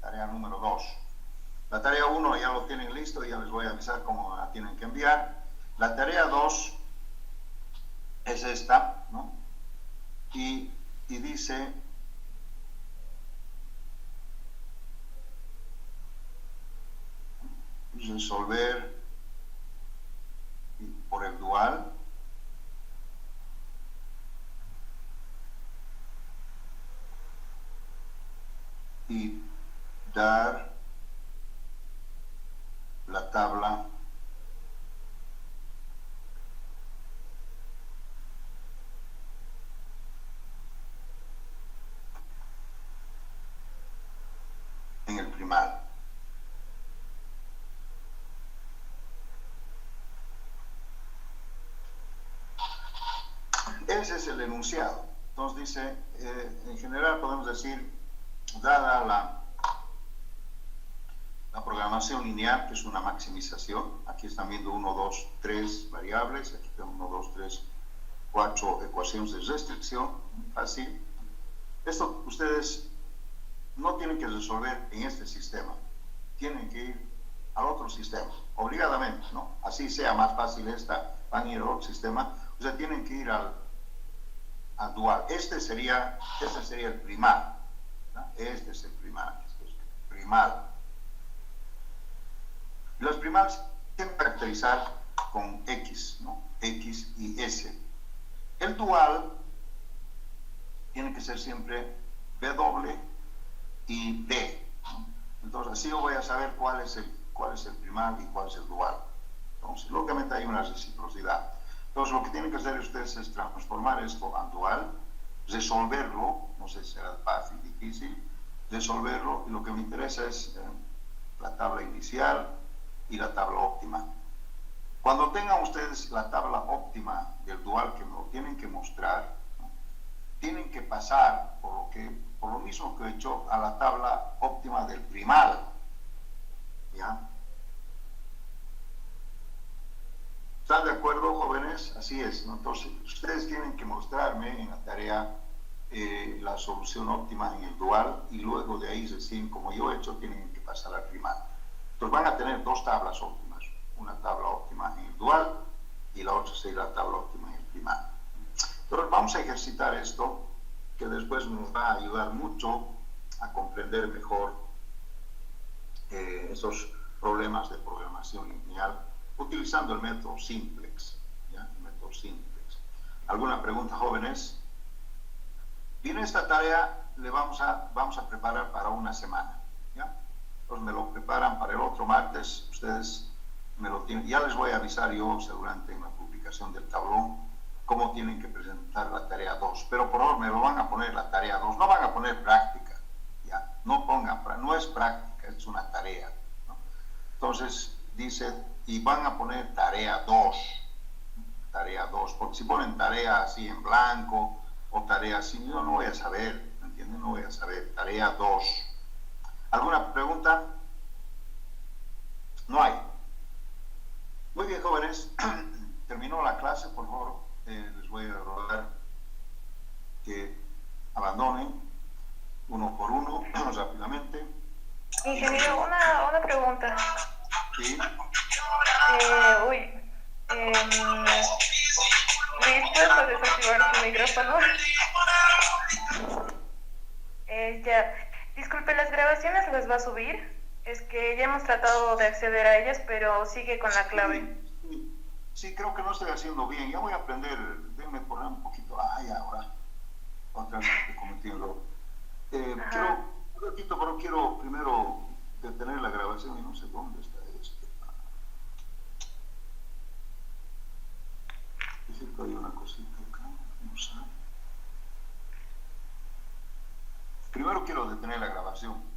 Tarea número 2. La tarea 1 ya lo tienen listo, ya les voy a avisar cómo la tienen que enviar. La tarea 2 es esta, ¿no? Y dice resolver por el dual y dar la tabla en el primal. Ese es el enunciado. Entonces dice, en general podemos decir, dada la programación lineal, que es una maximización, aquí están viendo 1, 2, 3 variables, aquí tengo 1, 2, 3, 4 ecuaciones de restricción, fácil. Esto ustedes no tienen que resolver en este sistema, tienen que ir al otro sistema, obligadamente, ¿no? Así sea más fácil van a ir al otro sistema, o sea, tienen que ir al dual. Este sería el primal, ¿no? Este es el primal, este es el primal. Los primales se pueden caracterizar con X, ¿no? X y S. El dual tiene que ser siempre W y D, ¿no? Entonces así yo voy a saber cuál es el primal y cuál es el dual. Entonces, lógicamente hay una reciprocidad. Entonces lo que tienen que hacer ustedes es transformar esto a dual, resolverlo, no sé si será fácil, difícil, resolverlo, y lo que me interesa es la tabla inicial y la tabla óptima. Cuando tengan ustedes la tabla óptima del dual, que me lo tienen que mostrar, ¿no? Tienen que pasar por lo mismo que he hecho a la tabla óptima del primal. ¿ya? ¿Están de acuerdo, jóvenes? Así es, ¿no? Entonces, ustedes tienen que mostrarme en la tarea la solución óptima en el dual y luego de ahí, recién, como yo he hecho, tienen que pasar al primario. Entonces van a tener dos tablas óptimas, una tabla óptima en el dual y la otra sería la tabla óptima en el primario. Entonces vamos a ejercitar esto, que después nos va a ayudar mucho a comprender mejor esos problemas de programación lineal utilizando el método simplex, ¿ya? El método simplex. ¿Alguna pregunta, jóvenes? Bien, esta tarea le vamos a preparar para una semana, ¿ya? Entonces me lo preparan para el otro martes, ustedes me lo tienen, ya les voy a avisar yo seguramente en la publicación del tablón cómo tienen que presentar la tarea 2, pero por favor me lo van a poner la tarea 2, no van a poner práctica, ¿ya? No pongan, no es práctica, es una tarea, ¿no? Entonces dice, y van a poner tarea 2, porque si ponen tarea así en blanco o tarea así, yo no voy a saber, ¿me entienden? No voy a saber, tarea 2. ¿Alguna pregunta? No hay. Muy bien, jóvenes, terminó la clase, por favor, les voy a rogar que abandonen uno por uno rápidamente. Ingeniero, una pregunta. Sí. ¿Puedes desactivar tu micrófono? Ya. Disculpe, ¿las grabaciones las va a subir? Es que ya hemos tratado de acceder a ellas, pero sigue con la clave. Sí, creo que no estoy haciendo bien. Ya voy a aprender. Déjenme poner un poquito. Ahora. Otra vez que cometí un error. Quiero, un ratito, pero quiero primero detener la grabación y no sé dónde está esto. Dice que hay una cosita acá. No sé. Primero quiero detener la grabación.